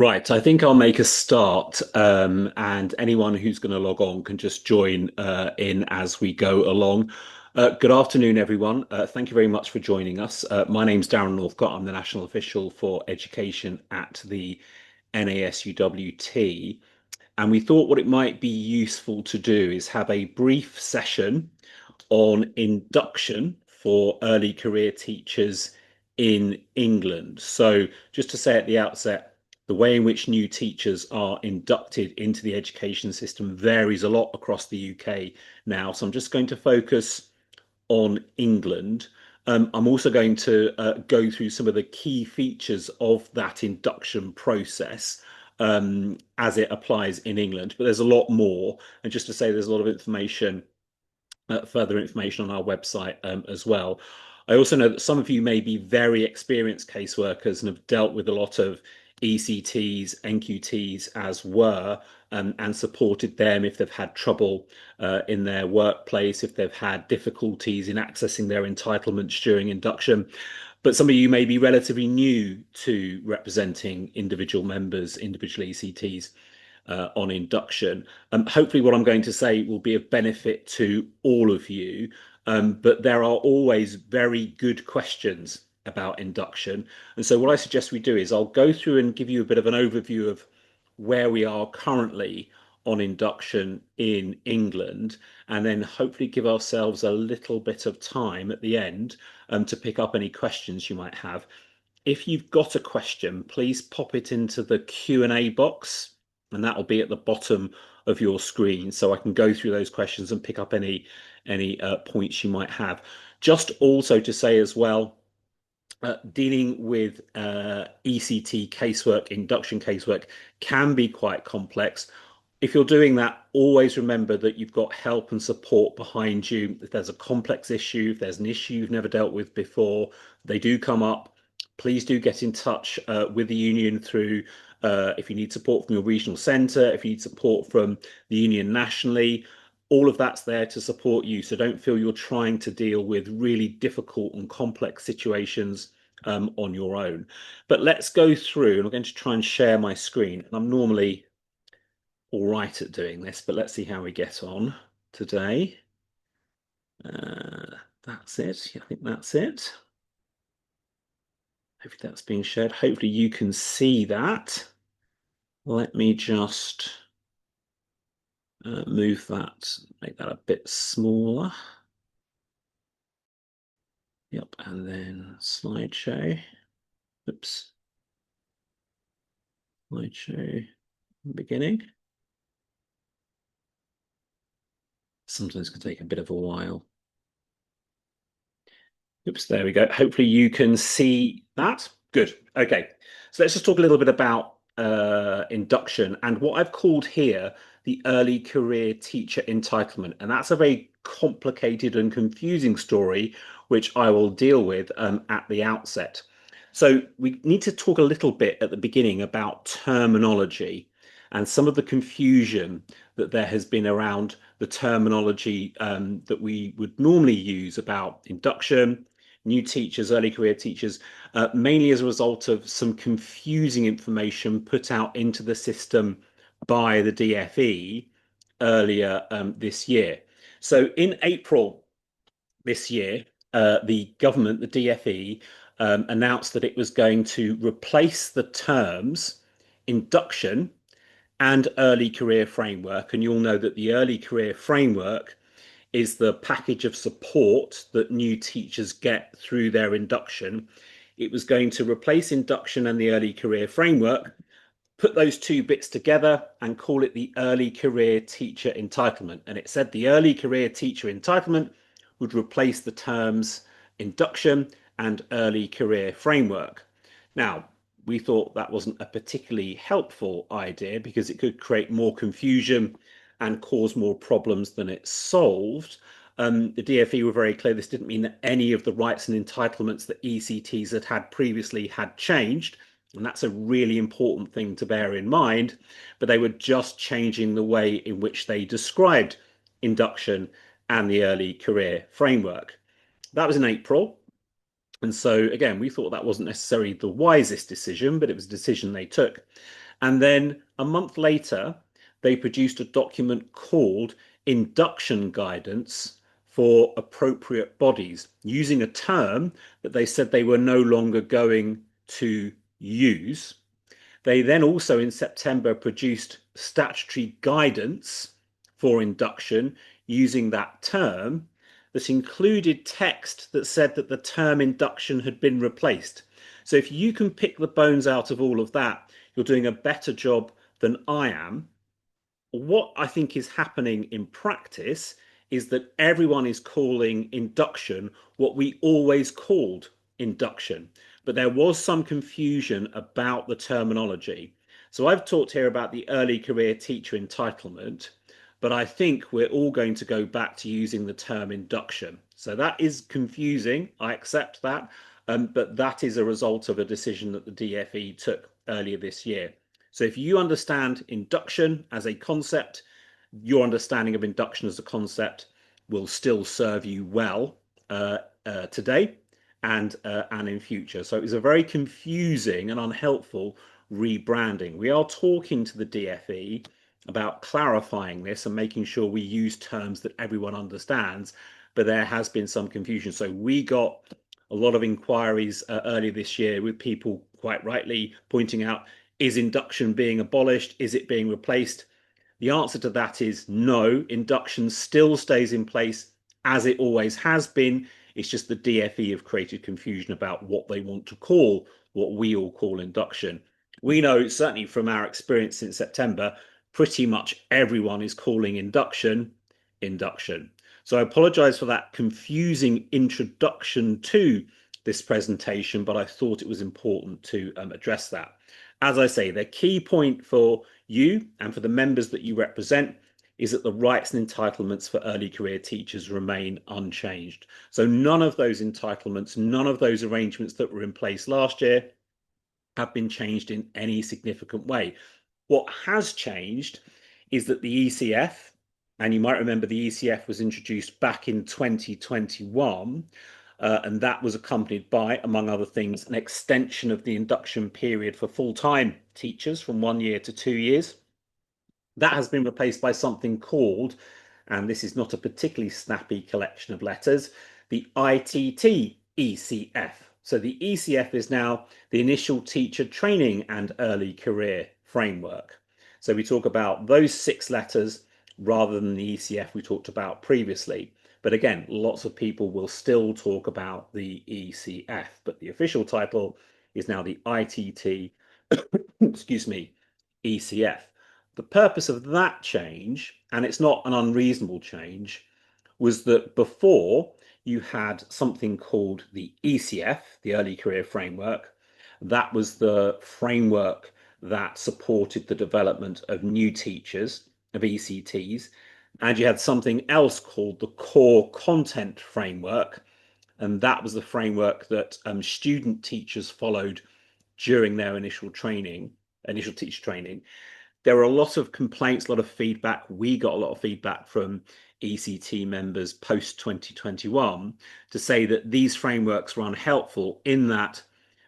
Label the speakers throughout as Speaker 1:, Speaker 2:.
Speaker 1: Right, I think I'll make a start, and anyone who's going to log on can just join in as we go along. Good afternoon, everyone. Thank you very much for joining us. My name's Darren Northcott. I'm the National Official for Education at the NASUWT. And we thought what it might be useful to do is have a brief session on induction for early career teachers in England. So, just to say at the outset, the way in which new teachers are inducted into the education system varies a lot across the UK now. So, I'm just going to focus on England. I'm also going to go through some of the key features of that induction process as it applies in England. But there's a lot more. And just to say, there's a lot of information further information on our website as well. I also know that some of you may be very experienced caseworkers and have dealt with a lot of ECTs, NQTs as were, and supported them if they've had trouble in their workplace, if they've had difficulties in accessing their entitlements during induction. But some of you may be relatively new to representing individual members, individual ECTs on induction. Hopefully, what I'm going to say will be of benefit to all of you. But there are always very good questions about induction. And so, what I suggest we do is I'll go through and give you a bit of an overview of where we are currently on induction in England, and then hopefully give ourselves a little bit of time at the end to pick up any questions you might have. If you've got a question, please pop it into the Q&A box, and that will be at the bottom of your screen, so I can go through those questions and pick up any points you might have. Just also to say as well, dealing with ECT casework, induction casework, can be quite complex. If you're doing that, always remember that you've got help and support behind you. If there's a complex issue, if there's an issue you've never dealt with before, they do come up. Please do get in touch with the union through if you need support from your regional centre, if you need support from the union nationally. All of that's there to support you. So don't feel you're trying to deal with really difficult and complex situations on your own. But let's go through, and I'm going to try and share my screen. And I'm normally all right at doing this, but let's see how we get on today. That's it. I think that's it. Hopefully that's being shared. Hopefully you can see that. Let me just move that, make that a bit smaller. Yep, and then slideshow. Oops. Slideshow beginning. Sometimes it can take a bit of a while. Oops, there we go. Hopefully you can see that. Good. Okay. So let's just talk a little bit about induction and what I've called here the early career teacher entitlement. And that's a very complicated and confusing story, which I will deal with at the outset. So we need to talk a little bit at the beginning about terminology and some of the confusion that there has been around the terminology that we would normally use about induction, new teachers, early career teachers, mainly as a result of some confusing information put out into the system by the DFE earlier this year. So in April this year, the government, the DFE, announced that it was going to replace the terms induction and early career framework. And you'll know that the early career framework is the package of support that new teachers get through their induction. It was going to replace induction and the early career framework, put those two bits together and call it the early career teacher entitlement. And it said the early career teacher entitlement would replace the terms induction and early career framework. Now, we thought that wasn't a particularly helpful idea because it could create more confusion and cause more problems than it solved. The DFE were very clear this didn't mean that any of the rights and entitlements that ECTs had previously had changed. And that's a really important thing to bear in mind. But they were just changing the way in which they described induction and the early career framework. That was in April. And so, again, we thought that wasn't necessarily the wisest decision, but it was a decision they took. And then a month later, they produced a document called Induction Guidance for Appropriate Bodies, using a term that they said they were no longer going to use. They then also in September produced statutory guidance for induction using that term that included text that said that the term induction had been replaced. So if you can pick the bones out of all of that, you're doing a better job than I am. What I think is happening in practice is that everyone is calling induction what we always called induction, but there was some confusion about the terminology. So I've talked here about the early career teacher entitlement, but I think we're all going to go back to using the term induction. So that is confusing. I accept that. But that is a result of a decision that the DfE took earlier this year. So if you understand induction as a concept, your understanding of induction as a concept will still serve you well today and in future. So it was a very confusing and unhelpful rebranding. We are talking to the DfE about clarifying this and making sure we use terms that everyone understands, but there has been some confusion. So we got a lot of inquiries earlier this year with people quite rightly pointing out, is induction being abolished? Is it being replaced? The answer to that is no. Induction still stays in place as it always has been. It's just the DfE have created confusion about what they want to call what we all call induction. We know, certainly from our experience since September, pretty much everyone is calling induction induction. So I apologize for that confusing introduction to this presentation, but I thought it was important to address that. As I say, the key point for you and for the members that you represent is that the rights and entitlements for early career teachers remain unchanged. So none of those entitlements, none of those arrangements that were in place last year have been changed in any significant way. What has changed is that the ECF, and you might remember the ECF was introduced back in 2021, and that was accompanied by, among other things, an extension of the induction period for full-time teachers from 1 year to 2 years. That has been replaced by something called, and this is not a particularly snappy collection of letters, the ITT ECF. So the ECF is now the Initial Teacher Training and Early Career Framework. So we talk about those 6 letters rather than the ECF we talked about previously. But again, lots of people will still talk about the ECF, but the official title is now the ITT, excuse me, ECF. The purpose of that change, and it's not an unreasonable change, was that before you had something called the ECF, the Early Career Framework. That was the framework that supported the development of new teachers, of ECTs. And you had something else called the Core Content Framework. And that was the framework that student teachers followed during their initial teacher training. There were a lot of complaints, a lot of feedback. We got a lot of feedback from ECT members post 2021 to say that these frameworks were unhelpful in that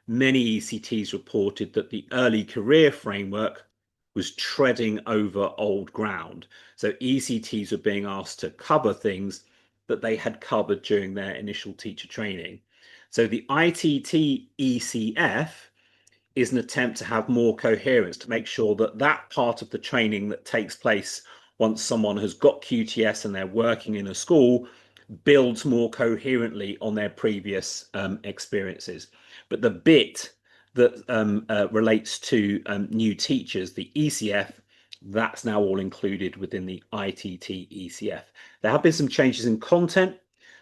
Speaker 1: many ECTs reported that the early career framework was treading over old ground. So ECTs were being asked to cover things that they had covered during their initial teacher training. So the ITT ECF is an attempt to have more coherence, to make sure that that part of the training that takes place once someone has got QTS and they're working in a school builds more coherently on their previous experiences. But the bit that relates to new teachers, the ECF, that's now all included within the ITT ECF. There have been some changes in content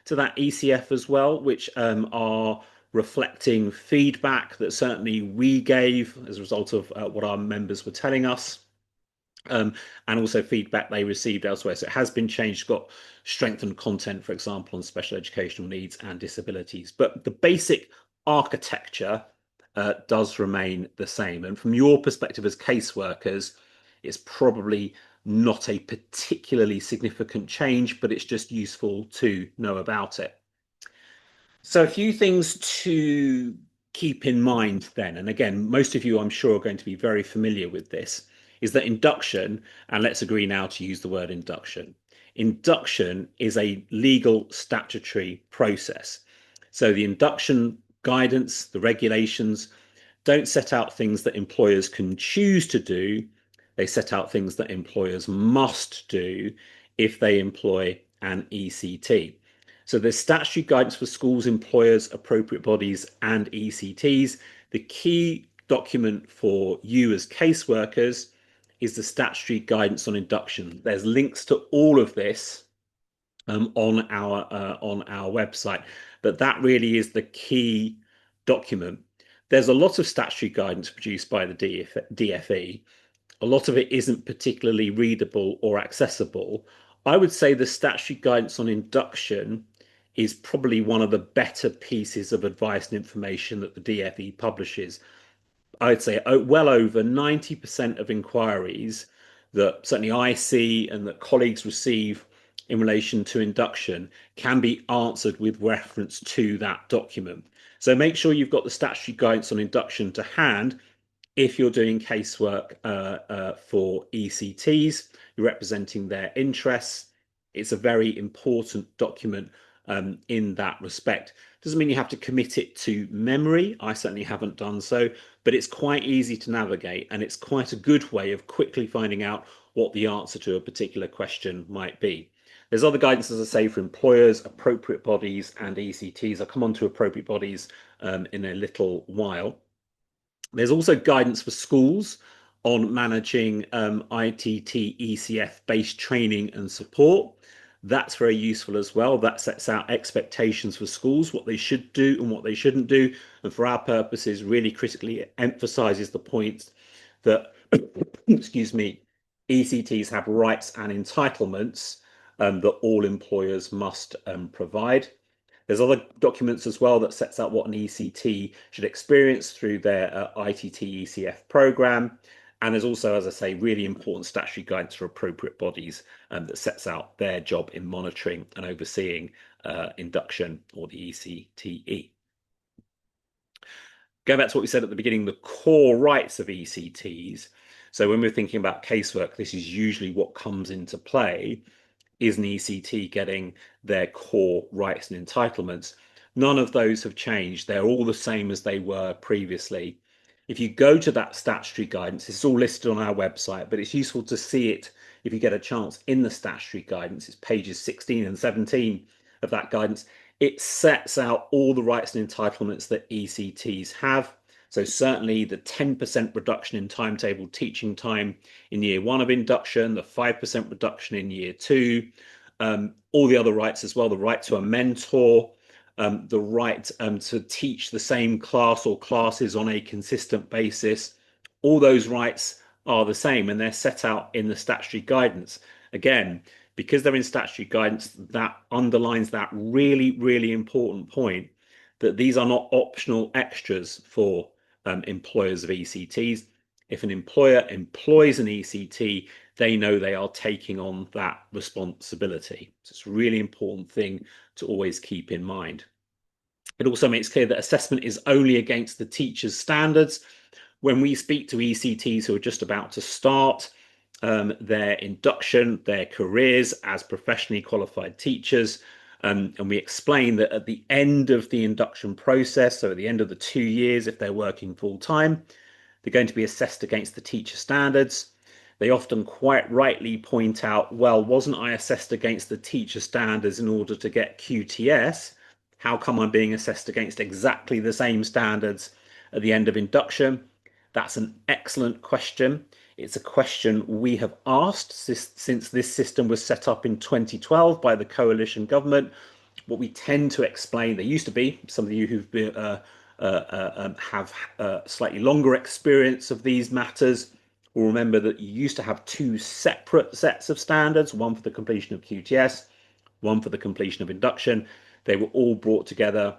Speaker 1: to that ECF as well, which are reflecting feedback that certainly we gave as a result of what our members were telling us, and also feedback they received elsewhere. So it has been changed, got strengthened content, for example, on special educational needs and disabilities. But the basic architecture does remain the same. And from your perspective as caseworkers, it's probably not a particularly significant change, but it's just useful to know about it. So a few things to keep in mind then, and again, most of you I'm sure are going to be very familiar with this, is that induction, and let's agree now to use the word induction. Induction is a legal statutory process. So the induction guidance, the regulations, don't set out things that employers can choose to do. They set out things that employers must do if they employ an ECT. So there's statutory guidance for schools, employers, appropriate bodies, and ECTs. The key document for you as caseworkers is the statutory guidance on induction. There's links to all of this on our website, but that really is the key document. There's a lot of statutory guidance produced by the DfE. A lot of it isn't particularly readable or accessible. I would say the statutory guidance on induction is probably one of the better pieces of advice and information that the DfE publishes. I'd say well over 90% of inquiries that certainly I see and that colleagues receive in relation to induction can be answered with reference to that document. So make sure you've got the statutory guidance on induction to hand if you're doing casework for ECTs, you're representing their interests. It's a very important document in that respect. Doesn't mean you have to commit it to memory. I certainly haven't done so, but it's quite easy to navigate, and it's quite a good way of quickly finding out what the answer to a particular question might be. There's other guidance, as I say, for employers, appropriate bodies, and ECTs. I'll come on to appropriate bodies in a little while. There's also guidance for schools on managing ITT ECF based training and support. That's very useful as well. That sets out expectations for schools, what they should do and what they shouldn't do. And for our purposes, really critically emphasizes the point that, excuse me, ECTs have rights and entitlements that all employers must provide. There's other documents as well that sets out what an ECT should experience through their ITT ECF program. And there's also, as I say, really important statutory guidance for appropriate bodies that sets out their job in monitoring and overseeing induction, or the ECTE. Going back to what we said at the beginning, the core rights of ECTs. So when we're thinking about casework, this is usually what comes into play. Is an ECT getting their core rights and entitlements? None of those have changed. They're all the same as they were previously. If you go to that statutory guidance, it's all listed on our website, but it's useful to see it if you get a chance in the statutory guidance. It's pages 16 and 17 of that guidance. It sets out all the rights and entitlements that ECTs have. So certainly the 10% reduction in timetable teaching time in year 1 of induction, the 5% reduction in year 2, all the other rights as well, the right to a mentor, the right to teach the same class or classes on a consistent basis. All those rights are the same, and they're set out in the statutory guidance. Again, because they're in statutory guidance, that underlines that really, really important point that these are not optional extras for employers of ECTs. If an employer employs an ECT, they know they are taking on that responsibility. So it's a really important thing to always keep in mind. It also makes clear that assessment is only against the teacher's standards. When we speak to ECTs who are just about to start their induction, their careers as professionally qualified teachers, and we explain that at the end of the induction process, so at the end of the 2 years, if they're working full time, they're going to be assessed against the teacher standards. They often quite rightly point out, well, wasn't I assessed against the teacher standards in order to get QTS? How come I'm being assessed against exactly the same standards at the end of induction? That's an excellent question. It's a question we have asked since this system was set up in 2012 by the coalition government. What we tend to explain, there used to be some of you who've been, have slightly longer experience of these matters will remember that you used to have 2 separate sets of standards, one for the completion of QTS, one for the completion of induction. They were all brought together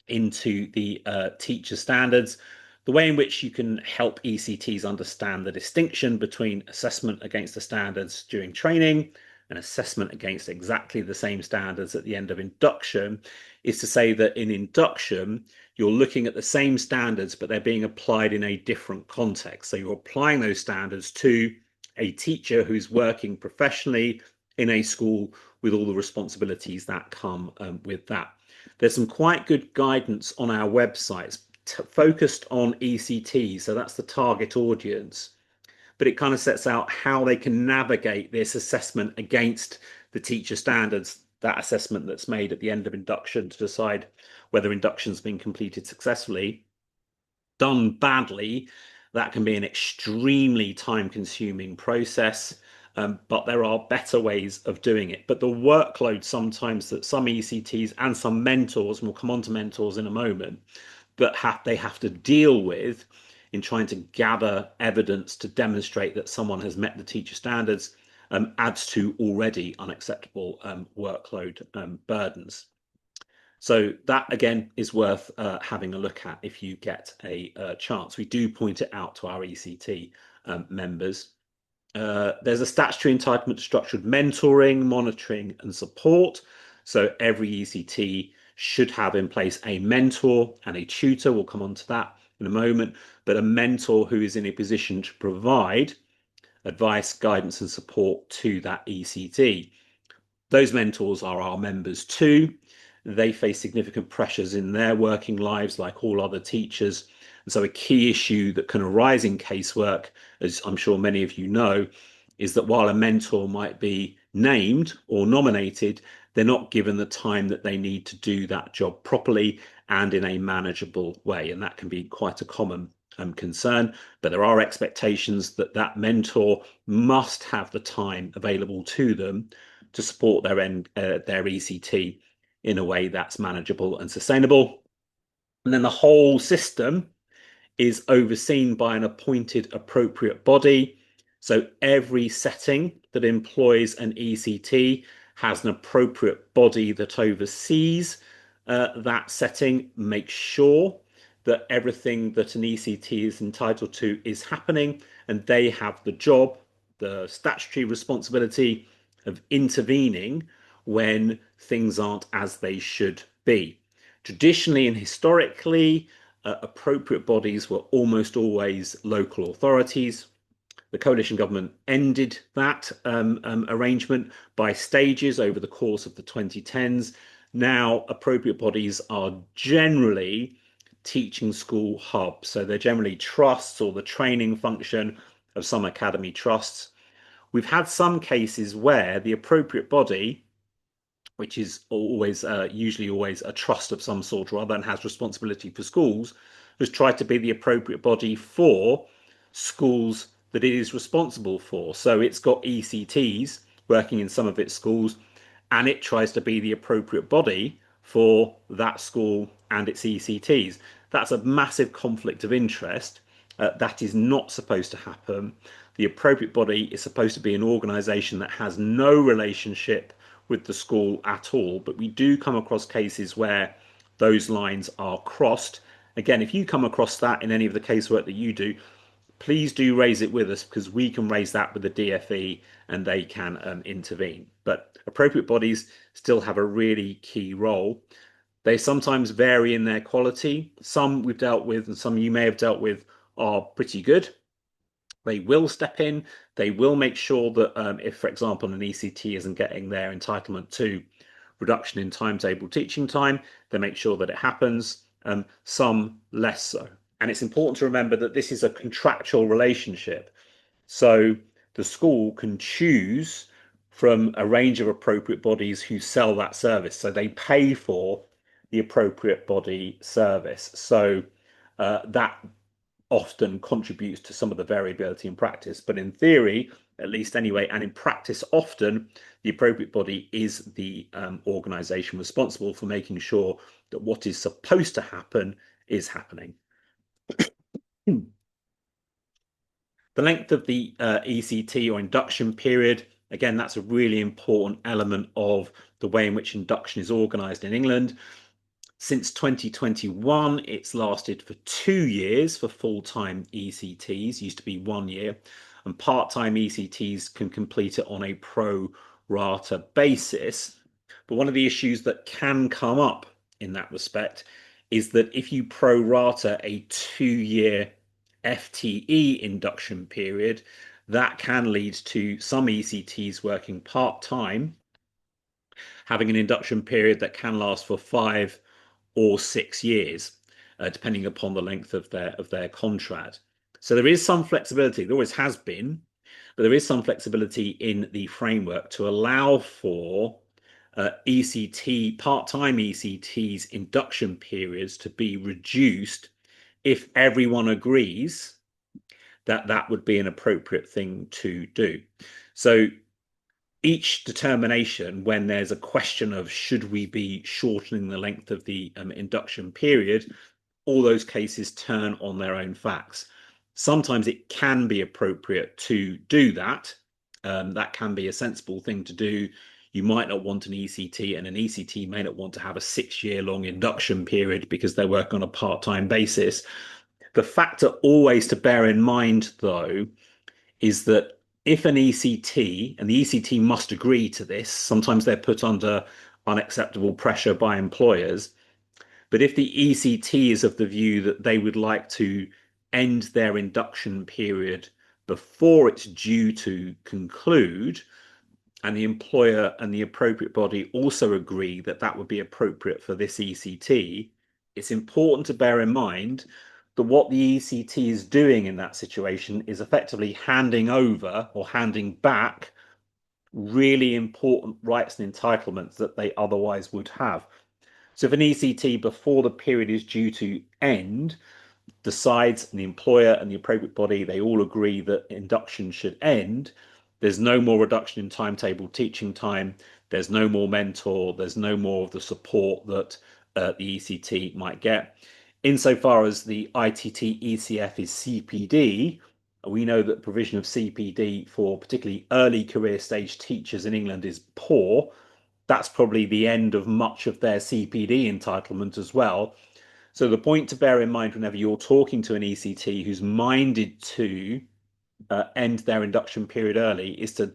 Speaker 1: into the teacher standards. The way in which you can help ECTs understand the distinction between assessment against the standards during training and assessment against exactly the same standards at the end of induction is to say that in induction, you're looking at the same standards, but they're being applied in a different context. So you're applying those standards to a teacher who's working professionally in a school with all the responsibilities that come with that. There's some quite good guidance on our websites focused on ECT, so that's the target audience, but it kind of sets out how they can navigate this assessment against the teacher standards, that assessment that's made at the end of induction to decide whether induction's been completed successfully. Done badly, that can be an extremely time-consuming process, but there are better ways of doing it. But the workload sometimes that some ECTs and some mentors, and we'll come on to mentors in a moment, but they have to deal with in trying to gather evidence to demonstrate that someone has met the teacher standards adds to already unacceptable workload burdens. So that again is worth having a look at if you get a chance. We do point it out to our ECT members. There's a statutory entitlement to structured mentoring, monitoring and support. So every ECT should have in place a mentor and a tutor. We'll come on to that in a moment, but a mentor who is in a position to provide advice, guidance and support to that ECT. Those mentors are our members too. They face significant pressures in their working lives like all other teachers. And so a key issue that can arise in casework, as I'm sure many of you know, is that while a mentor might be named or nominated, they're not given the time that they need to do that job properly and in a manageable way. And that can be quite a common concern, but there are expectations that that mentor must have the time available to them to support their ECT in a way that's manageable and sustainable. And then the whole system is overseen by an appointed appropriate body. So every setting that employs an ECT has an appropriate body that oversees that setting, makes sure that everything that an ECT is entitled to is happening, and they have the job, the statutory responsibility of intervening when things aren't as they should be. Traditionally and historically, appropriate bodies were almost always local authorities. The coalition government ended that arrangement by stages over the course of the 2010s. Now, appropriate bodies are generally teaching school hubs. So they're generally trusts or the training function of some academy trusts. We've had some cases where the appropriate body, which is always usually always a trust of some sort or other and has responsibility for schools, has tried to be the appropriate body for schools that it is responsible for. So it's got ECTs working in some of its schools, and it tries to be the appropriate body for that school and its ECTs. That's a massive conflict of interest. That is not supposed to happen. The appropriate body is supposed to be an organisation that has no relationship with the school at all, but we do come across cases where those lines are crossed. Again, if you come across that in any of the casework that you do, please do raise it with us, because we can raise that with the DfE and they can intervene. But appropriate bodies still have a really key role. They sometimes vary in their quality. Some we've dealt with and some you may have dealt with are pretty good. They will step in. They will make sure that if, for example, an ECT isn't getting their entitlement to reduction in timetable teaching time, they make sure that it happens. Some less so. And it's important to remember that this is a contractual relationship. So the school can choose from a range of appropriate bodies who sell that service. So they pay for the appropriate body service. So that often contributes to some of the variability in practice. But in theory, at least anyway, and in practice often, the appropriate body is the organisation responsible for making sure that what is supposed to happen is happening. The length of the ECT or induction period, again, that's a really important element of the way in which induction is organised in England. Since 2021, it's lasted for 2 years for full-time ECTs, used to be 1 year, and part-time ECTs can complete it on a pro rata basis. But one of the issues that can come up in that respect is that if you pro rata a 2-year FTE induction period, that can lead to some ECTs working part-time, having an induction period that can last for 5 or 6 years, depending upon the length of their contract. So there is some flexibility. There always has been, but there is some flexibility in the framework to allow for ECT, part-time ECTs induction periods to be reduced if everyone agrees that that would be an appropriate thing to do. So each determination, when there's a question of should we be shortening the length of the induction period, all those cases turn on their own facts. Sometimes it can be appropriate to do that. That can be a sensible thing to do. You might not want an ECT, and an ECT may not want to have a 6-year long induction period because they work on a part-time basis. The factor always to bear in mind, though, is that if an ECT, and the ECT must agree to this, sometimes they're put under unacceptable pressure by employers, but if the ECT is of the view that they would like to end their induction period before it's due to conclude, and the employer and the appropriate body also agree that that would be appropriate for this ECT, it's important to bear in mind that what the ECT is doing in that situation is effectively handing over or handing back really important rights and entitlements that they otherwise would have. So if an ECT before the period is due to end decides, and the employer and the appropriate body, they all agree that induction should end, there's no more reduction in timetable teaching time, there's no more mentor, there's no more of the support that the ECT might get. Insofar as the ITT ECF is CPD, we know that provision of CPD for particularly early career stage teachers in England is poor. That's probably the end of much of their CPD entitlement as well. So the point to bear in mind whenever you're talking to an ECT who's minded to end their induction period early is to,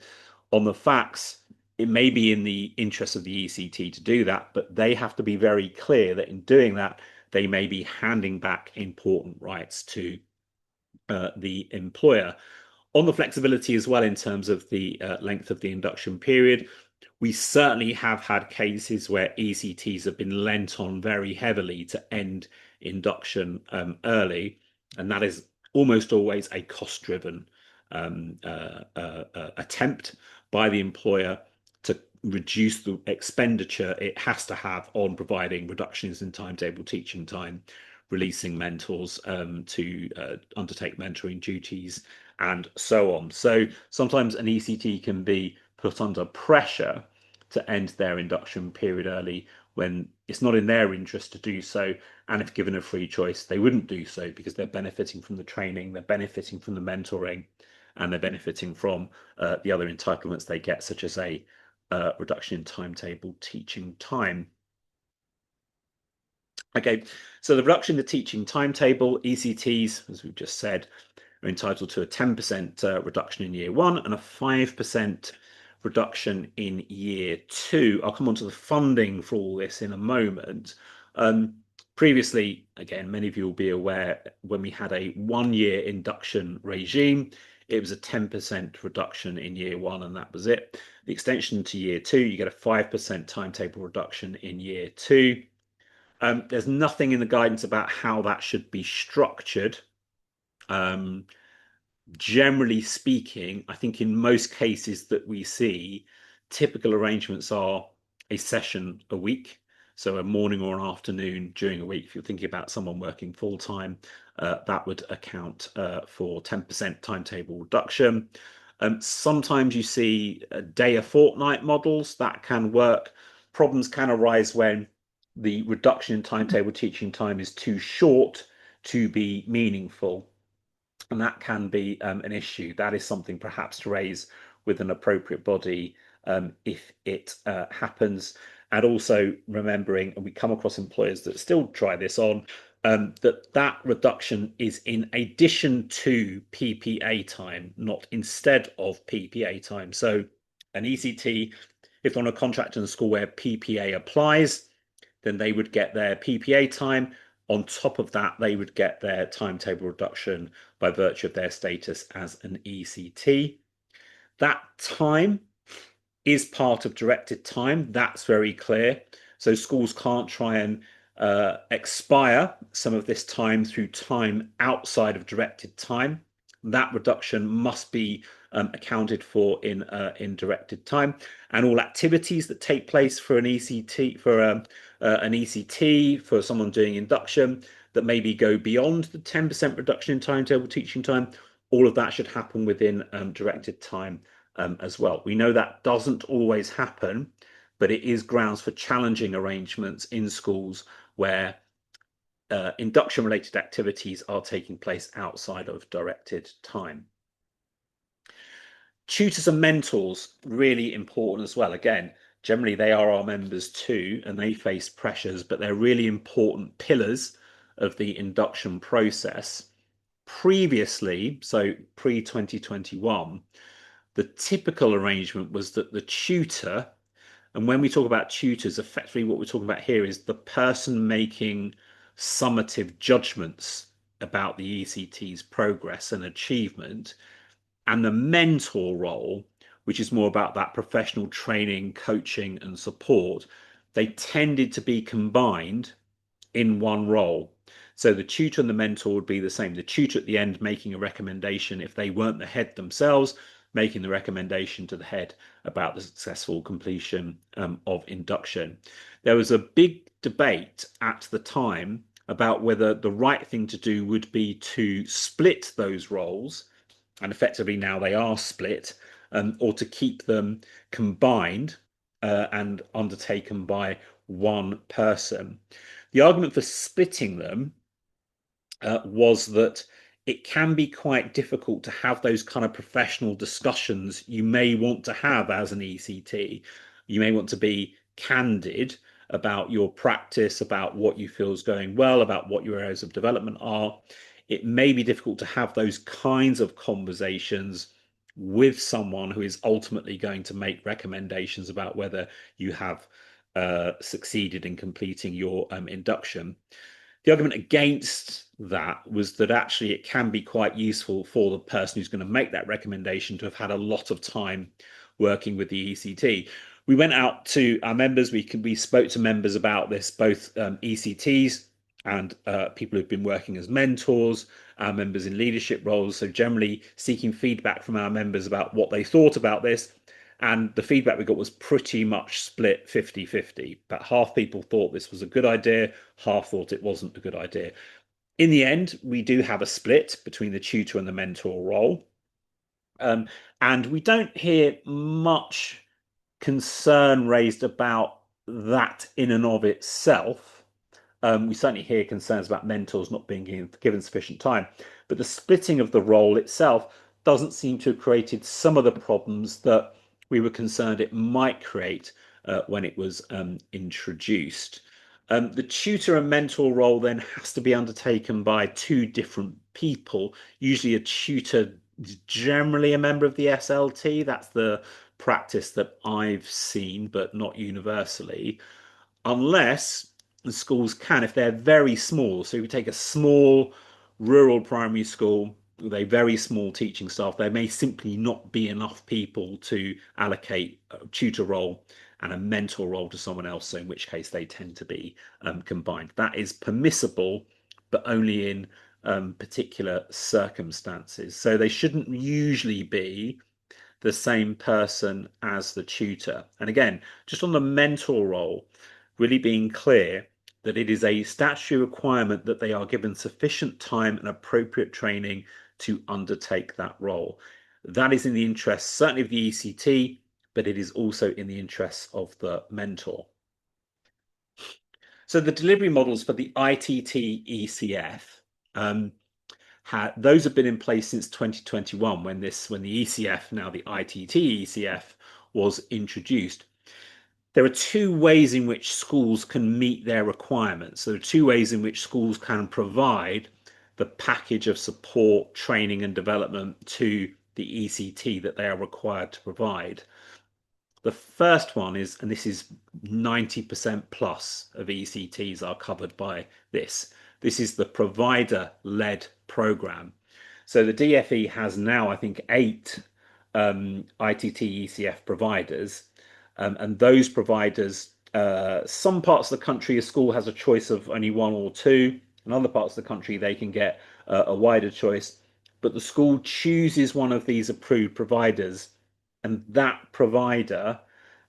Speaker 1: on the facts, it may be in the interest of the ECT to do that, but they have to be very clear that in doing that, they may be handing back important rights to the employer. On the flexibility as well, in terms of the length of the induction period, we certainly have had cases where ECTs have been lent on very heavily to end induction early, and that is almost always a cost-driven attempt by the employer to reduce the expenditure it has to have on providing reductions in timetable teaching time, releasing mentors to undertake mentoring duties, and so on. So sometimes an ECT can be put under pressure to end their induction period early when it's not in their interest to do so. And if given a free choice, they wouldn't do so because they're benefiting from the training, they're benefiting from the mentoring, and they're benefiting from the other entitlements they get, such as a reduction in timetable teaching time. Okay, so the reduction in the teaching timetable, ECTs, as we've just said, are entitled to a 10% reduction in year 1 and a 5% reduction in year 2. I'll come on to the funding for all this in a moment. Previously, again, many of you will be aware, when we had a 1-year induction regime, it was a 10% reduction in year 1, and that was it. The extension to year 2, you get a 5% timetable reduction in year 2. There's nothing in the guidance about how that should be structured. Generally speaking, I think in most cases that we see, typical arrangements are a session a week. So a morning or an afternoon during a week. If you're thinking about someone working full time, that would account for 10% timetable reduction. Sometimes you see a day a fortnight models that can work. Problems can arise when the reduction in timetable teaching time is too short to be meaningful. And that can be an issue. That is something perhaps to raise with an appropriate body if it happens. And also remembering, and we come across employers that still try this on, that reduction is in addition to PPA time, not instead of PPA time. So an ECT, if on a contract in a school where PPA applies, then they would get their PPA time On top of that, they would get their timetable reduction by virtue of their status as an ECT. That time is part of directed time. That's very clear. So schools can't try and expire some of this time through time outside of directed time. That reduction must be accounted for in directed time, and all activities that take place for an ECT for someone doing induction that maybe go beyond the 10% reduction in timetable teaching time. All of that should happen within directed time as well. We know that doesn't always happen, but it is grounds for challenging arrangements in schools where induction related activities are taking place outside of directed time. Tutors and mentors, really important as well. Again, generally they are our members too, and they face pressures, but they're really important pillars of the induction process. Previously, so pre-2021, the typical arrangement was that the tutor, and when we talk about tutors, effectively what we're talking about here is the person making summative judgments about the ECT's progress and achievement, and the mentor role, which is more about that professional training, coaching, and support. They tended to be combined in one role. So the tutor and the mentor would be the same. The tutor at the end making a recommendation if they weren't the head themselves, making the recommendation to the head about the successful completion of induction. There was a big debate at the time about whether the right thing to do would be to split those roles, and effectively now they are split, or to keep them combined and undertaken by one person. The argument for splitting them was that it can be quite difficult to have those kind of professional discussions you may want to have as an ECT. You may want to be candid about your practice, about what you feel is going well, about what your areas of development are. It may be difficult to have those kinds of conversations with someone who is ultimately going to make recommendations about whether you have succeeded in completing your induction. The argument against that was that actually it can be quite useful for the person who's going to make that recommendation to have had a lot of time working with the ECT. We went out to our members, we spoke to members about this, both ECTs and people who've been working as mentors, our members in leadership roles. So generally seeking feedback from our members about what they thought about this. And the feedback we got was pretty much split 50-50. About half people thought this was a good idea, half thought it wasn't a good idea. In the end, we do have a split between the tutor and the mentor role. And we don't hear much concern raised about that in and of itself. We certainly hear concerns about mentors not being given sufficient time, but the splitting of the role itself doesn't seem to have created some of the problems that we were concerned it might create when it was introduced. The tutor and mentor role then has to be undertaken by two different people. Usually a tutor is generally a member of the SLT. That's the practice that I've seen, but not universally, unless the schools can, if they're very small. So if you take a small rural primary school with a very small teaching staff, there may simply not be enough people to allocate a tutor role and a mentor role to someone else, so in which case they tend to be combined. That is permissible, but only in particular circumstances. So they shouldn't usually be the same person as the tutor. And again, just on the mentor role, really being clear that it is a statutory requirement that they are given sufficient time and appropriate training to undertake that role. That is in the interest, certainly of the ECT, but it is also in the interests of the mentor. So the delivery models for the ITT ECF, those have been in place since 2021 when the ECF, now the ITT ECF, was introduced. There are two ways in which schools can meet their requirements. There are two ways in which schools can provide the package of support, training, and development to the ECT that they are required to provide. The first one is, and this is 90% plus of ECTs are covered by this, This is the provider-led program. So the DFE has now, I think, 8 ITT ECF providers, and those providers, some parts of the country, a school has a choice of only 1 or 2. In other parts of the country, they can get a wider choice. But the school chooses one of these approved providers, and that provider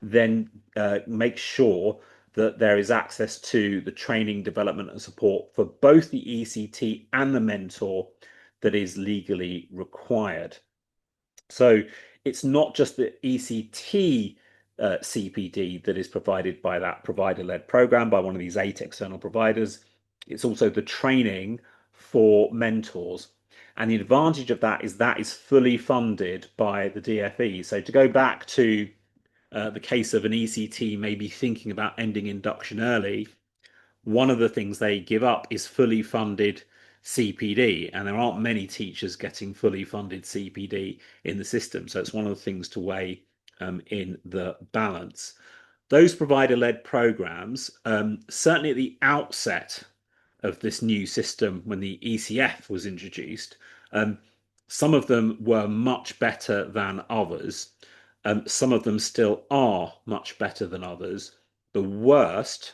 Speaker 1: then makes sure that there is access to the training, development, and support for both the ECT and the mentor that is legally required. So it's not just the ECT CPD that is provided by that provider-led program by one of these 8 external providers. It's also the training for mentors. And the advantage of that is fully funded by the DFE. So to go back to the case of an ECT maybe thinking about ending induction early, one of the things they give up is fully funded CPD, and there aren't many teachers getting fully funded CPD in the system. So it's one of the things to weigh in the balance. Those provider-led programs, certainly at the outset of this new system when the ECF was introduced, some of them were much better than others. Some of them still are much better than others. The worst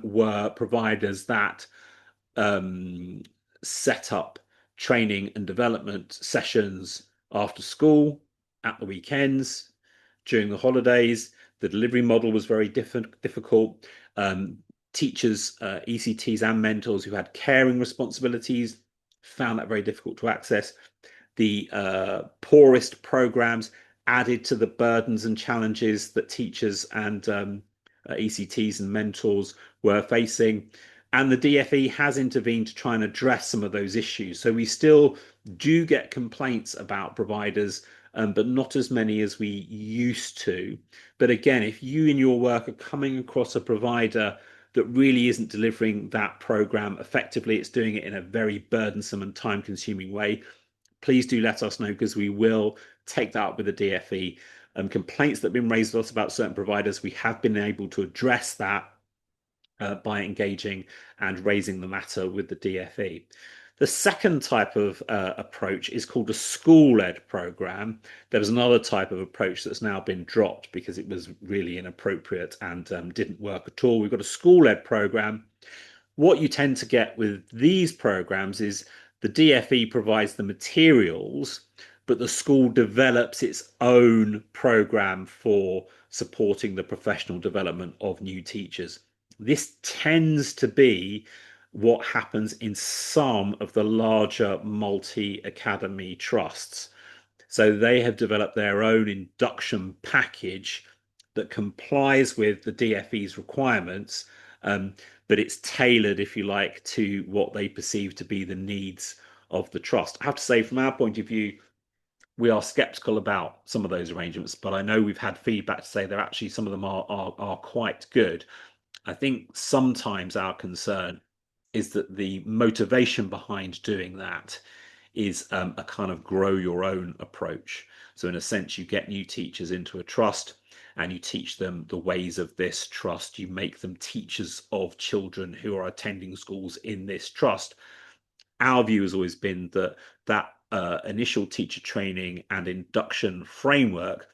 Speaker 1: were providers that set up training and development sessions after school, at the weekends, during the holidays. The delivery model was very difficult. Teachers, ECTs and mentors who had caring responsibilities found that very difficult to access. The poorest programs added to the burdens and challenges that teachers and ECTs and mentors were facing. And the DFE has intervened to try and address some of those issues. So we still do get complaints about providers, but not as many as we used to. But again, if you in your work are coming across a provider that really isn't delivering that program effectively, it's doing it in a very burdensome and time-consuming way, please do let us know, because we will take that up with the DFE. Complaints that have been raised with us about certain providers, we have been able to address that by engaging and raising the matter with the DFE. The second type of approach is called a school-led program. There was another type of approach that's now been dropped because it was really inappropriate and didn't work at all. We've got a school-led program. What you tend to get with these programs is the DFE provides the materials, but the school develops its own program for supporting the professional development of new teachers. This tends to be what happens in some of the larger multi-academy trusts. So they have developed their own induction package that complies with the DFE's requirements, but it's tailored, if you like, to what they perceive to be the needs of the trust. I have to say, from our point of view, we are skeptical about some of those arrangements, but I know we've had feedback to say that actually some of them are quite good. I think sometimes our concern is that the motivation behind doing that is a kind of grow your own approach. So in a sense, you get new teachers into a trust and you teach them the ways of this trust. You make them teachers of children who are attending schools in this trust. Our view has always been that initial teacher training and induction framework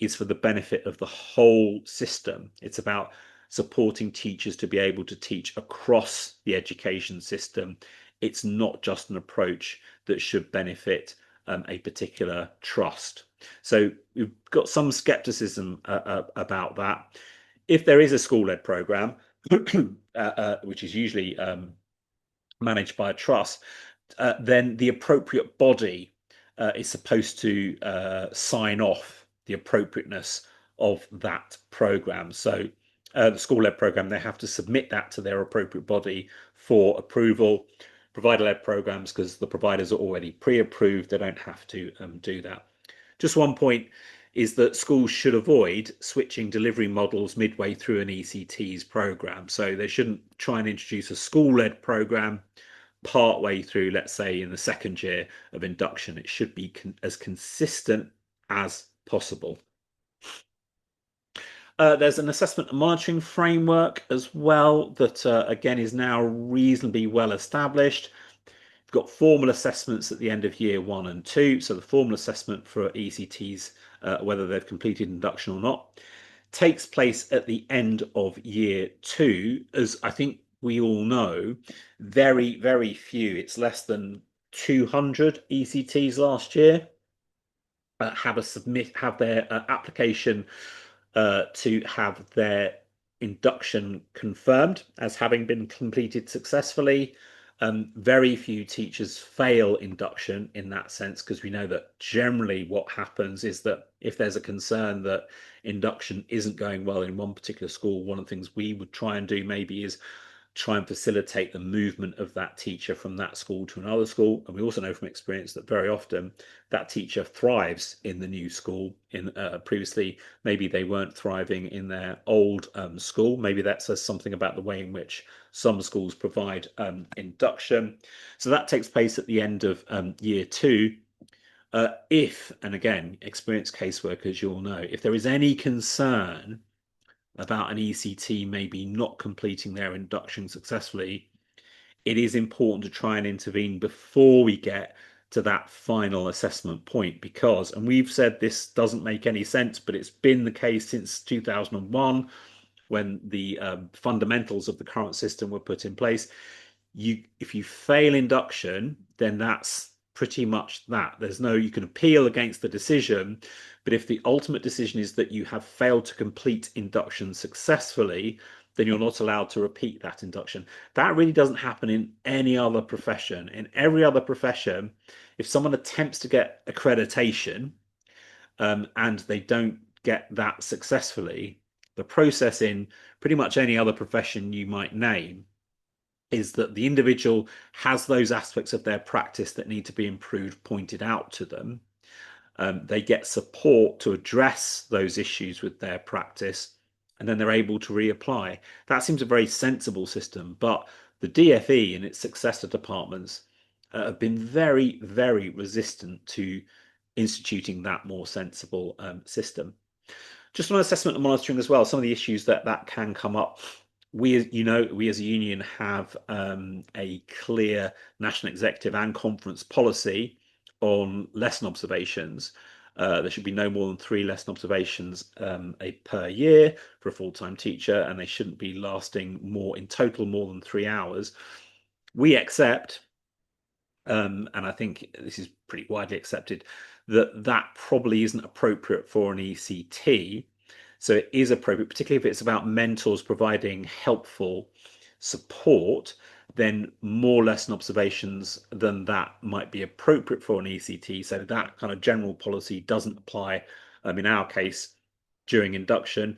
Speaker 1: is for the benefit of the whole system. It's about supporting teachers to be able to teach across the education system. It's not just an approach that should benefit a particular trust. So we've got some skepticism about that. If there is a school-led program, which is usually managed by a trust, then the appropriate body is supposed to sign off the appropriateness of that program. So the school-led program, they have to submit that to their appropriate body for approval. Provider-led programs, because the providers are already pre-approved, they don't have to do that. Just one point is that schools should avoid switching delivery models midway through an ECT's program. So they shouldn't try and introduce a school-led program partway through, let's say in the second year of induction. It should be as consistent as possible. There's an assessment and monitoring framework as well that, again, is now reasonably well established. We've got formal assessments at the end of year 1 and 2. So the formal assessment for ECTs, whether they've completed induction or not, takes place at the end of year 2. As I think we all know, very, very few, it's less than 200 ECTs last year have their application to have their induction confirmed as having been completed successfully. Very few teachers fail induction in that sense, because we know that generally what happens is that if there's a concern that induction isn't going well in one particular school, one of the things we would try and do maybe is try and facilitate the movement of that teacher from that school to another school. And we also know from experience that very often that teacher thrives in the new school. In previously, maybe they weren't thriving in their old school. Maybe that says something about the way in which some schools provide induction. So that takes place at the end of year 2. If, and again, experienced caseworkers, you'll know, if there is any concern about an ECT maybe not completing their induction successfully, it is important to try and intervene before we get to that final assessment point, because, and we've said this doesn't make any sense, but it's been the case since 2001 when the fundamentals of the current system were put in place. If you fail induction, then that's pretty much that. There's no, you can appeal against the decision, but if the ultimate decision is that you have failed to complete induction successfully, then you're not allowed to repeat that induction. That really doesn't happen in any other profession. In every other profession, if someone attempts to get accreditation and they don't get that successfully, the process in pretty much any other profession you might name is that the individual has those aspects of their practice that need to be improved pointed out to them. They get support to address those issues with their practice, and then they're able to reapply. That seems a very sensible system, but the DFE and its successor departments have been very, very resistant to instituting that more sensible system. Just on assessment and monitoring as well, some of the issues that can come up. We as a union have a clear national executive and conference policy on lesson observations. There should be no more than 3 lesson observations per year for a full-time teacher, and they shouldn't be lasting more than 3 hours. We accept, and I think this is pretty widely accepted, that probably isn't appropriate for an ECT. So it is appropriate, particularly if it's about mentors providing helpful support, then more lesson observations than that might be appropriate for an ECT. So that kind of general policy doesn't apply in our case during induction.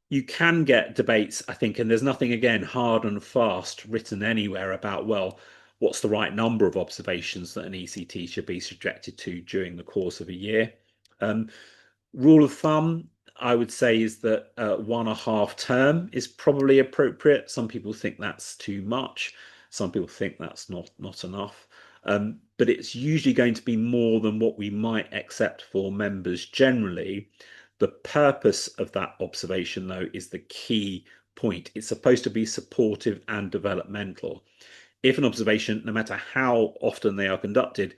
Speaker 1: You can get debates, I think, and there's nothing, again, hard and fast written anywhere about, well, what's the right number of observations that an ECT should be subjected to during the course of a year. Rule of thumb, I would say, is that 1.5 term is probably appropriate. Some people think that's too much. Some people think that's not enough. But it's usually going to be more than what we might accept for members generally. The purpose of that observation, though, is the key point. It's supposed to be supportive and developmental. If an observation, no matter how often they are conducted,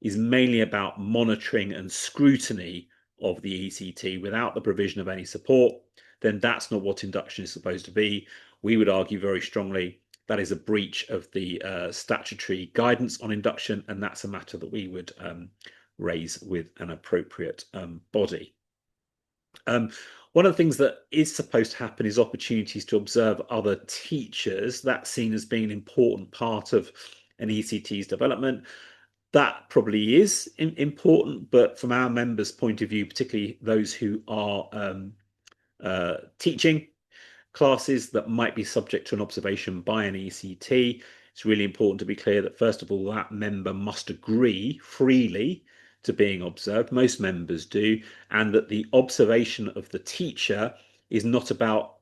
Speaker 1: is mainly about monitoring and scrutiny of the ECT without the provision of any support, then that's not what induction is supposed to be. We would argue very strongly that is a breach of the statutory guidance on induction, and that's a matter that we would raise with an appropriate body. One of the things that is supposed to happen is opportunities to observe other teachers. That's seen as being an important part of an ECT's development. That probably is important, but from our members' point of view, particularly those who are teaching classes that might be subject to an observation by an ECT, it's really important to be clear that, first of all, that member must agree freely to being observed. Most members do, and that the observation of the teacher is not about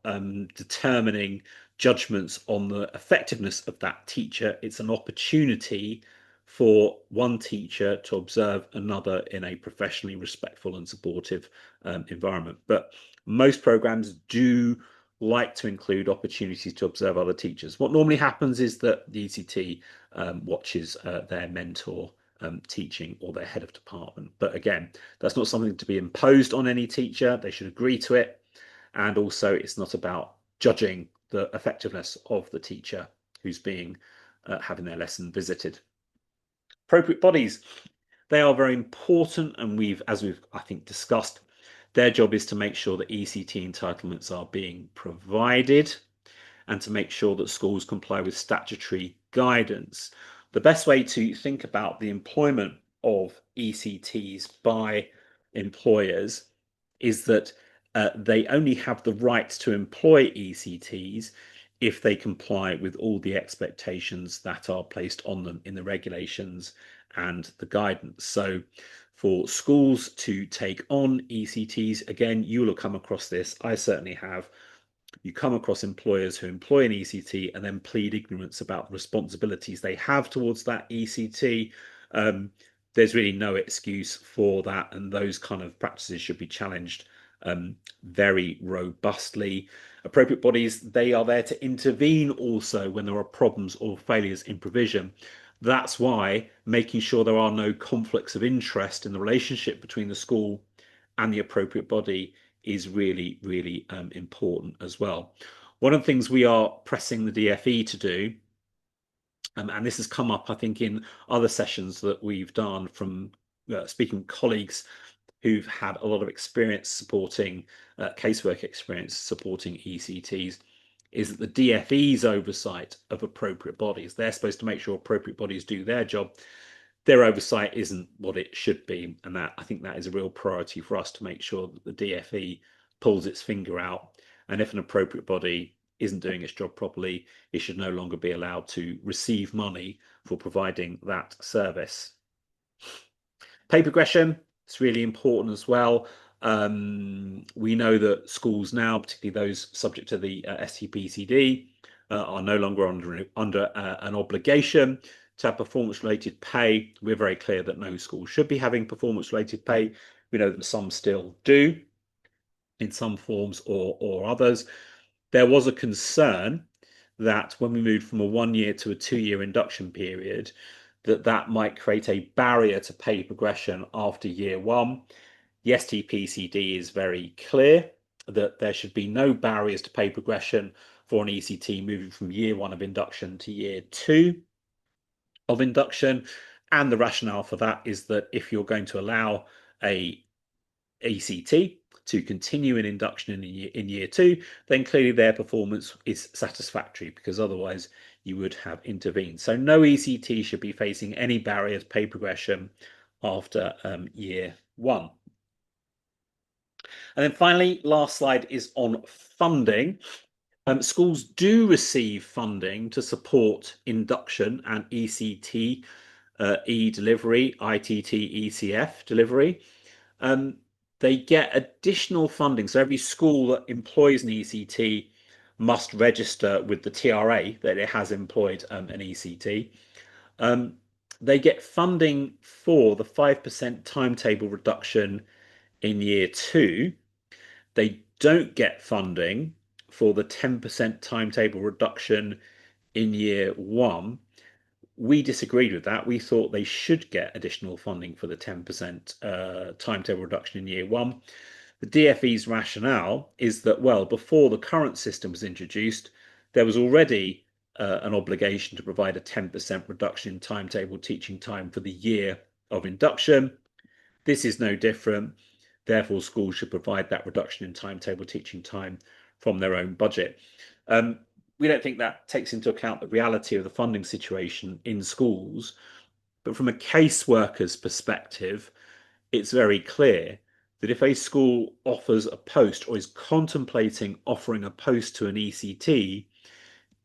Speaker 1: determining judgments on the effectiveness of that teacher. It's an opportunity for one teacher to observe another in a professionally respectful and supportive environment. But most programs do like to include opportunities to observe other teachers. What normally happens is that the ECT watches their mentor teaching or their head of department. But again, that's not something to be imposed on any teacher. They should agree to it. And also, it's not about judging the effectiveness of the teacher who's being having their lesson visited. Appropriate bodies, they are very important, and as we've I think discussed, their job is to make sure that ECT entitlements are being provided and to make sure that schools comply with statutory guidance. The best way to think about the employment of ECTs by employers is that they only have the right to employ ECTs if they comply with all the expectations that are placed on them in the regulations and the guidance. So for schools to take on ECTs, again, you will have come across this. I certainly have. You come across employers who employ an ECT and then plead ignorance about the responsibilities they have towards that ECT. There's really no excuse for that, and those kind of practices should be challenged very robustly. Appropriate bodies, they are there to intervene also when there are problems or failures in provision. That's why making sure there are no conflicts of interest in the relationship between the school and the appropriate body is really, really important as well. One of the things we are pressing the DFE to do, and this has come up, I think, in other sessions that we've done from speaking with colleagues who've had a lot of experience supporting casework experience supporting ECTs, is that the DFE's oversight of appropriate bodies. They're supposed to make sure appropriate bodies do their job. Their oversight isn't what it should be, and that I think that is a real priority for us to make sure that the DFE pulls its finger out, and if an appropriate body isn't doing its job properly, it should no longer be allowed to receive money for providing that service. Pay progression, it's really important as well. We know that schools now, particularly those subject to the STPCD, are no longer under an obligation to have performance-related pay. We're very clear that no school should be having performance-related pay. We know that some still do in some forms or others. There was a concern that when we moved from a 1 year to a 2 year induction period, that might create a barrier to pay progression after year one. The STPCD is very clear that there should be no barriers to pay progression for an ECT moving from year one of induction to year two of induction. And the rationale for that is that if you're going to allow a ECT to continue in induction in year two, then clearly their performance is satisfactory, because otherwise you would have intervened. So no ECT should be facing any barriers to pay progression after year one. And then finally, last slide is on funding. Schools do receive funding to support induction and ECT e-delivery, ITT, ECF delivery. They get additional funding. So every school that employs an ECT must register with the TRA that it has employed an ECT. They get funding for the 5% timetable reduction in year two. They don't get funding for the 10% timetable reduction in year one. We disagreed with that. We thought they should get additional funding for the 10% timetable reduction in year one. The DFE's rationale is that, well, before the current system was introduced, there was already an obligation to provide a 10% reduction in timetable teaching time for the year of induction. This is no different. Therefore, schools should provide that reduction in timetable teaching time from their own budget. We don't think that takes into account the reality of the funding situation in schools. But from a caseworker's perspective, it's very clear that if a school offers a post or is contemplating offering a post to an ECT,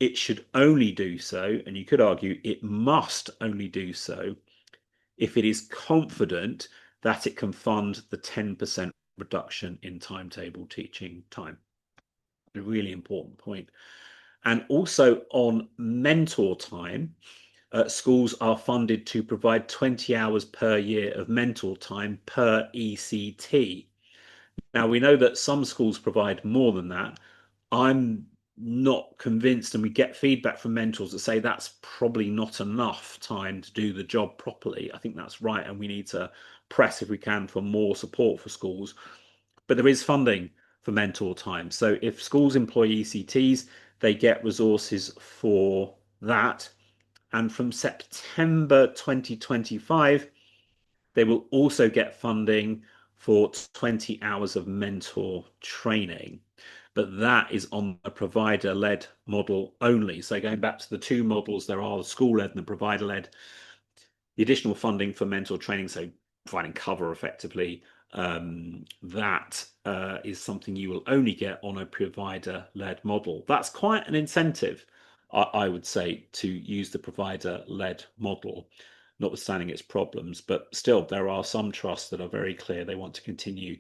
Speaker 1: it should only do so, and you could argue it must only do so, if it is confident that it can fund the 10% reduction in timetable teaching time. A really important point. And also on mentor time, schools are funded to provide 20 hours per year of mentor time per ECT. Now, we know that some schools provide more than that. I'm not convinced, and we get feedback from mentors that say that's probably not enough time to do the job properly. I think that's right, and we need to press if we can for more support for schools. But there is funding for mentor time. So if schools employ ECTs, they get resources for that. And from September 2025, they will also get funding for 20 hours of mentor training. But that is on a provider-led model only. So going back to the two models, there are the school-led and the provider-led. The additional funding for mentor training, so providing cover effectively, that is something you will only get on a provider-led model. That's quite an incentive, I would say, to use the provider-led model, notwithstanding its problems. But still, there are some trusts that are very clear they want to continue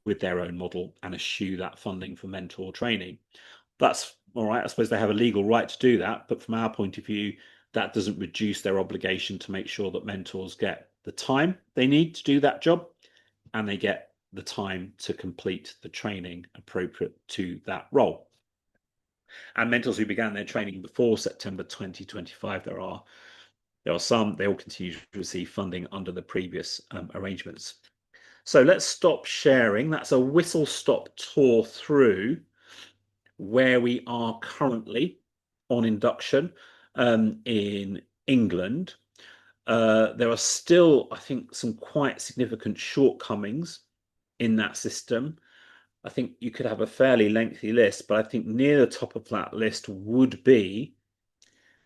Speaker 1: with their own model and eschew that funding for mentor training. That's all right. I suppose they have a legal right to do that, but from our point of view, that doesn't reduce their obligation to make sure that mentors get the time they need to do that job and they get the time to complete the training appropriate to that role. And mentors who began their training before September 2025, there are some, they all continue to receive funding under the previous arrangements. So let's stop sharing. That's a whistle-stop tour through where we are currently on induction in England. There are still, I think, some quite significant shortcomings in that system. I think you could have a fairly lengthy list, but I think near the top of that list would be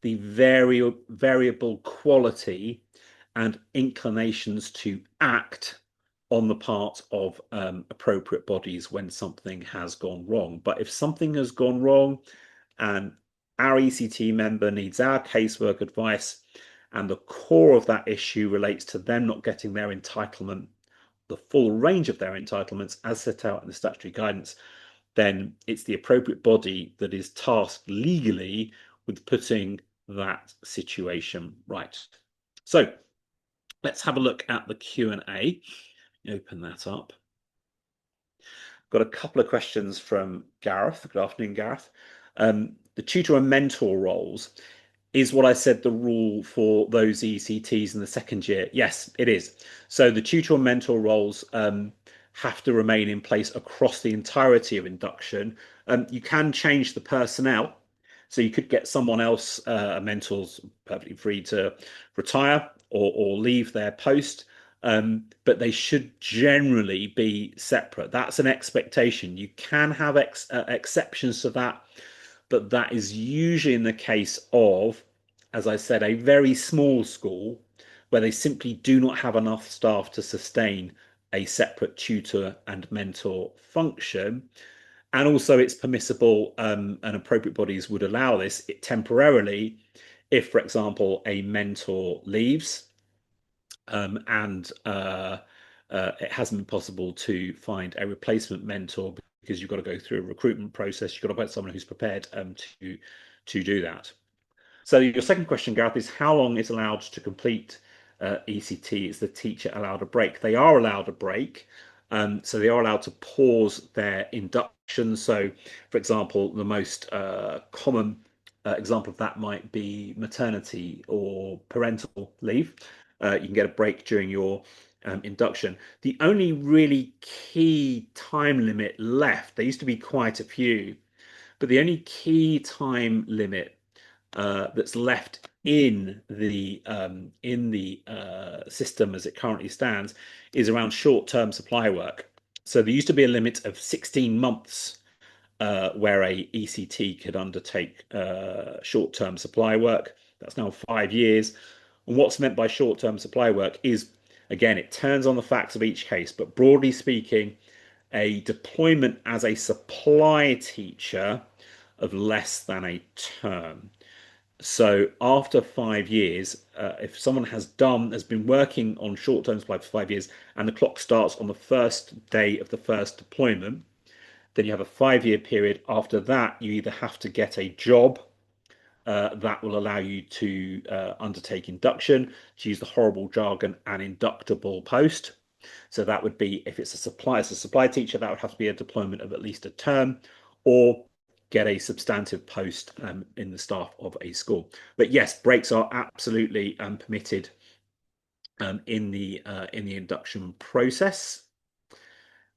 Speaker 1: the variable quality and inclinations to act on the part of appropriate bodies when something has gone wrong. But if something has gone wrong and our ECT member needs our casework advice, and the core of that issue relates to them not getting their entitlement, the full range of their entitlements as set out in the statutory guidance, then it's the appropriate body that is tasked legally with putting that situation right. So let's have a look at the Q&A. Open that up. Got a couple of questions from Gareth. Good afternoon, Gareth. The tutor and mentor roles, is what I said the rule for those ECTs in the second year? Yes, it is. So the tutor and mentor roles have to remain in place across the entirety of induction. You can change the personnel. So you could get someone else, a mentor's perfectly free to retire or leave their post, but they should generally be separate. That's an expectation. You can have exceptions to that, but that is usually in the case of, as I said, a very small school where they simply do not have enough staff to sustain a separate tutor and mentor function. And also it's permissible, and appropriate bodies would allow this temporarily if, for example, a mentor leaves and it hasn't been possible to find a replacement mentor because you've got to go through a recruitment process. You've got to find someone who's prepared to do that. So your second question, Gareth, is how long is allowed to complete ECT? Is the teacher allowed a break? They are allowed a break. So they are allowed to pause their induction. So, for example, the most common example of that might be maternity or parental leave. You can get a break during your induction. The only really key time limit left, there used to be quite a few, but the only key time limit that's left in the system as it currently stands is around short-term supply work. So there used to be a limit of 16 months where a ECT could undertake short-term supply work. That's now 5 years. And what's meant by short-term supply work is, again, it turns on the facts of each case, but broadly speaking, a deployment as a supply teacher of less than a term. So after 5 years, if someone has been working on short-term supply for 5 years and the clock starts on the first day of the first deployment, then you have a 5-year period. After that, you either have to get a job that will allow you to undertake induction, to use the horrible jargon, an inductable post. So that would be if it's as a supply teacher, that would have to be a deployment of at least a term, or get a substantive post in the staff of a school. But yes, breaks are absolutely permitted in the induction process.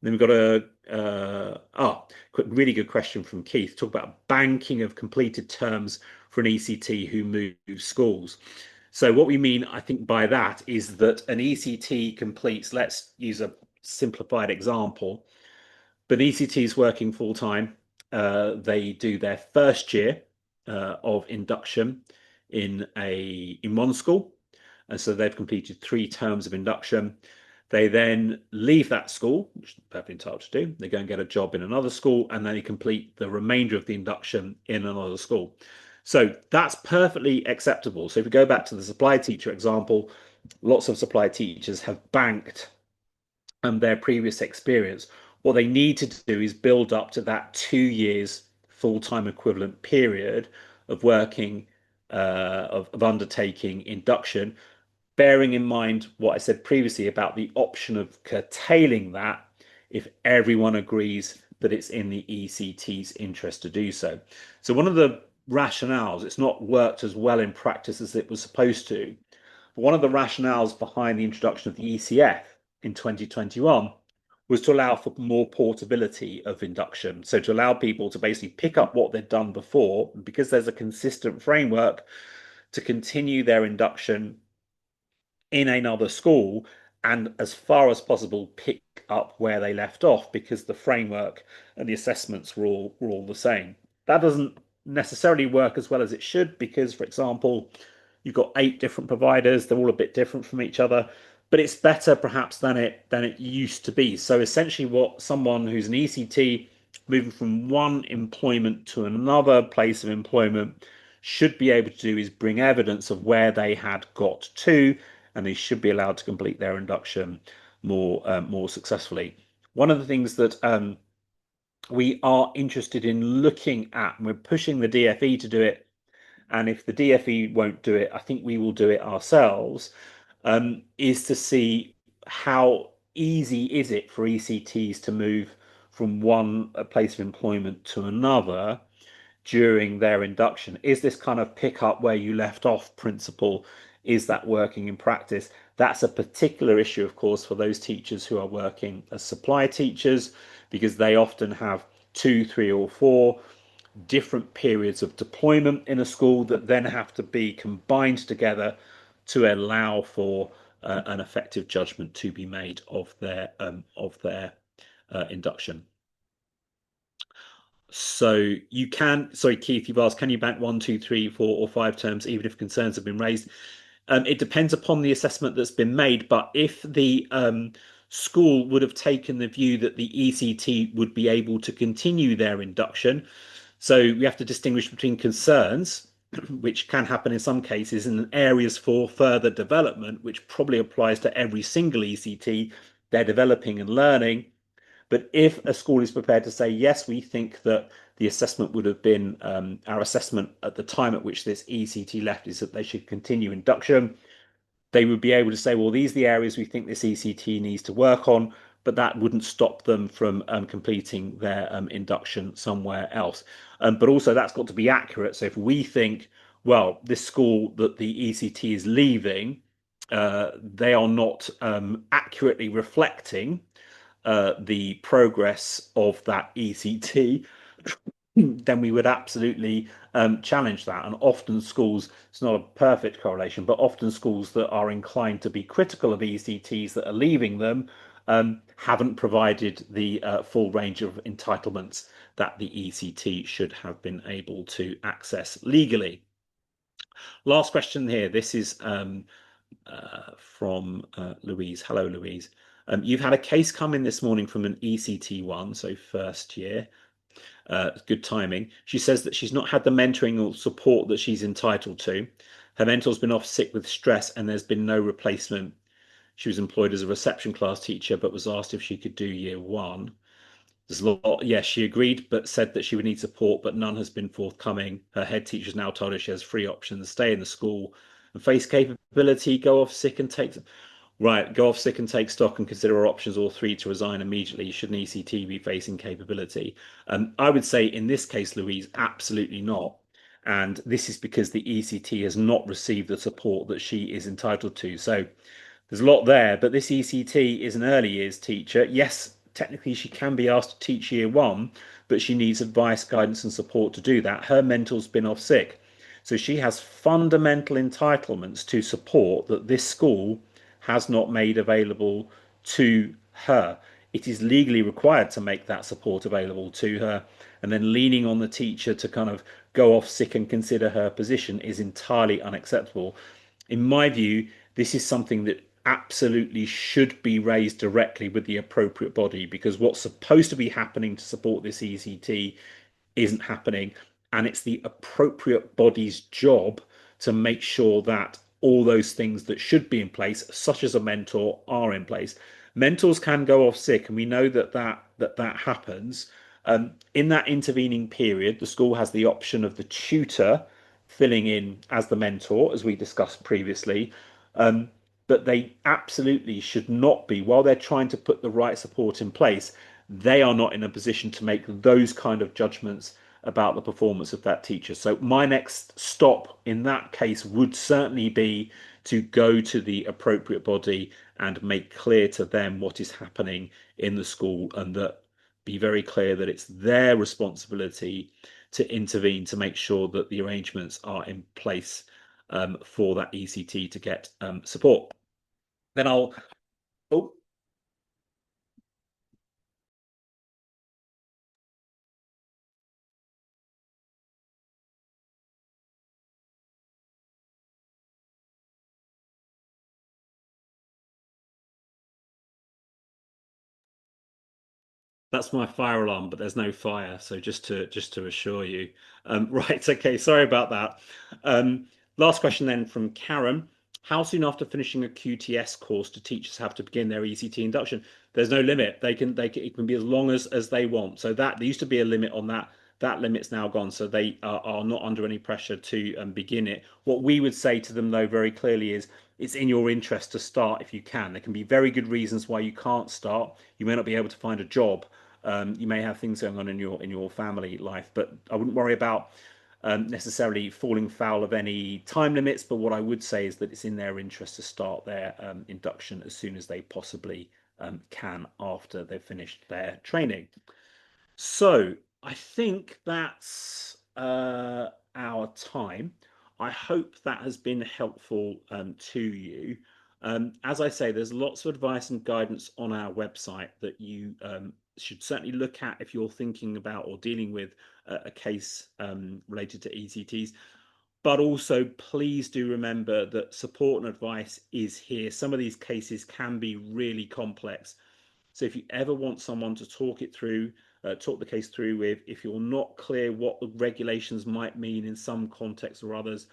Speaker 1: Then we've got really good question from Keith. Talk about banking of completed terms for an ECT who moves schools. So what we mean, I think, by that is that an ECT completes, let's use a simplified example, but ECT is working full time. They do their first year of induction in one school, and so they've completed 3 terms of induction. They then leave that school, which they're perfectly entitled to do. They go and get a job in another school, and then they complete the remainder of the induction in another school. So that's perfectly acceptable. So if we go back to the supply teacher example, lots of supply teachers have banked their previous experience. What they need to do is build up to that 2 years full-time equivalent period of working, of undertaking induction, bearing in mind what I said previously about the option of curtailing that if everyone agrees that it's in the ECT's interest to do so. So one of the rationales, it's not worked as well in practice as it was supposed to, but one of the rationales behind the introduction of the ECF in 2021 was to allow for more portability of induction. So to allow people to basically pick up what they'd done before, because there's a consistent framework to continue their induction in another school and as far as possible pick up where they left off because the framework and the assessments were all the same. That doesn't necessarily work as well as it should because, for example, you've got 8 different providers, they're all a bit different from each other, but it's better perhaps than it used to be. So essentially what someone who's an ECT moving from one employment to another place of employment should be able to do is bring evidence of where they had got to, and they should be allowed to complete their induction more successfully. One of the things that we are interested in looking at, and we're pushing the DFE to do it, and if the DFE won't do it, I think we will do it ourselves, is to see how easy is it for ECTs to move from one place of employment to another during their induction. Is this kind of pick up where you left off principle, is that working in practice? That's a particular issue, of course, for those teachers who are working as supply teachers, because they often have 2, 3, or 4 different periods of deployment in a school that then have to be combined together to allow for an effective judgment to be made of their induction. So you can, sorry, Keith, you've asked, can you bank 1, 2, 3, 4, or 5 terms even if concerns have been raised? It depends upon the assessment that's been made, but if the school would have taken the view that the ECT would be able to continue their induction, so we have to distinguish between concerns, which can happen in some cases, and areas for further development, which probably applies to every single ECT. They're developing and learning. But if a school is prepared to say, yes, we think that the assessment would have been, our assessment at the time at which this ECT left is that they should continue induction, they would be able to say, well, these are the areas we think this ECT needs to work on, but that wouldn't stop them from completing their induction somewhere else. But also that's got to be accurate. So if we think, well, this school that the ECT is leaving, they are not accurately reflecting the progress of that ECT, then we would absolutely challenge that. And often schools, it's not a perfect correlation, but often schools that are inclined to be critical of ECTs that are leaving them haven't provided the full range of entitlements that the ECT should have been able to access legally. Last question here. This is from Louise. Hello, Louise. You've had a case come in this morning from an ECT1, so first year. Good timing. She says that she's not had the mentoring or support that she's entitled to. Her mentor's been off sick with stress and there's been no replacement. She was employed as a reception class teacher but was asked if she could do year 1. There's a lot. Yes, she agreed, but said that she would need support, but none has been forthcoming. Her head teacher's now told her she has three options: stay in the school and face capability, go off sick and take right, go off sick and take stock and consider our options, all three to resign immediately. Should an ECT be facing capability? I would say in this case, Louise, absolutely not. And this is because the ECT has not received the support that she is entitled to. So there's a lot there, but this ECT is an early years teacher. Yes, technically she can be asked to teach year one, but she needs advice, guidance, and support to do that. Her mentor's been off sick. So she has fundamental entitlements to support that this school has not made available to her. It is legally required to make that support available to her. And then leaning on the teacher to kind of go off sick and consider her position is entirely unacceptable. In my view, this is something that absolutely should be raised directly with the appropriate body, because what's supposed to be happening to support this ECT isn't happening. And it's the appropriate body's job to make sure that all those things that should be in place, such as a mentor, are in place. Mentors can go off sick, and we know that happens. In that intervening period, the school has the option of the tutor filling in as the mentor, as we discussed previously. Um, but they absolutely should not be, while they're trying to put the right support in place, they are not in a position to make those kind of judgments about the performance of that teacher. So my next stop in that case would certainly be to go to the appropriate body and make clear to them what is happening in the school, and that be very clear that it's their responsibility to intervene to make sure that the arrangements are in place for that ECT to get support. Then I'll. Oh, that's my fire alarm, but there's no fire. So just to assure you. Right, okay, sorry about that. Last question then from Karen. How soon after finishing a QTS course do teachers have to begin their ECT induction? There's no limit. They can it can be as long as they want. So that there used to be a limit on that. That limit's now gone, so they are not under any pressure to begin it. What we would say to them, though, very clearly is it's in your interest to start if you can. There can be very good reasons why you can't start. You may not be able to find a job. You may have things going on in your family life, but I wouldn't worry about necessarily falling foul of any time limits. But what I would say is that it's in their interest to start their induction as soon as they possibly can after they've finished their training. So I think that's our time. I hope that has been helpful to you. As I say, there's lots of advice and guidance on our website that you should certainly look at if you're thinking about or dealing with a case related to ECTs. But also, please do remember that support and advice is here. Some of these cases can be really complex. So if you ever want someone to talk the case through with, if you're not clear what the regulations might mean in some contexts or others,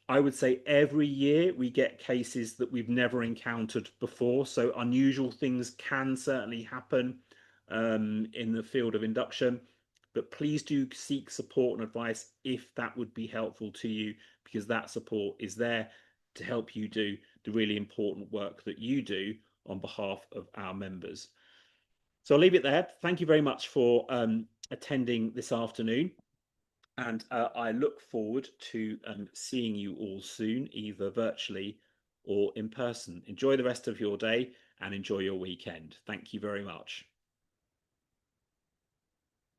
Speaker 1: I would say every year we get cases that we've never encountered before. So unusual things can certainly happen in the field of induction. But please do seek support and advice if that would be helpful to you, because that support is there to help you do the really important work that you do on behalf of our members. So I'll leave it there. Thank you very much for attending this afternoon. And I look forward to seeing you all soon, either virtually or in person. Enjoy the rest of your day and enjoy your weekend. Thank you very much.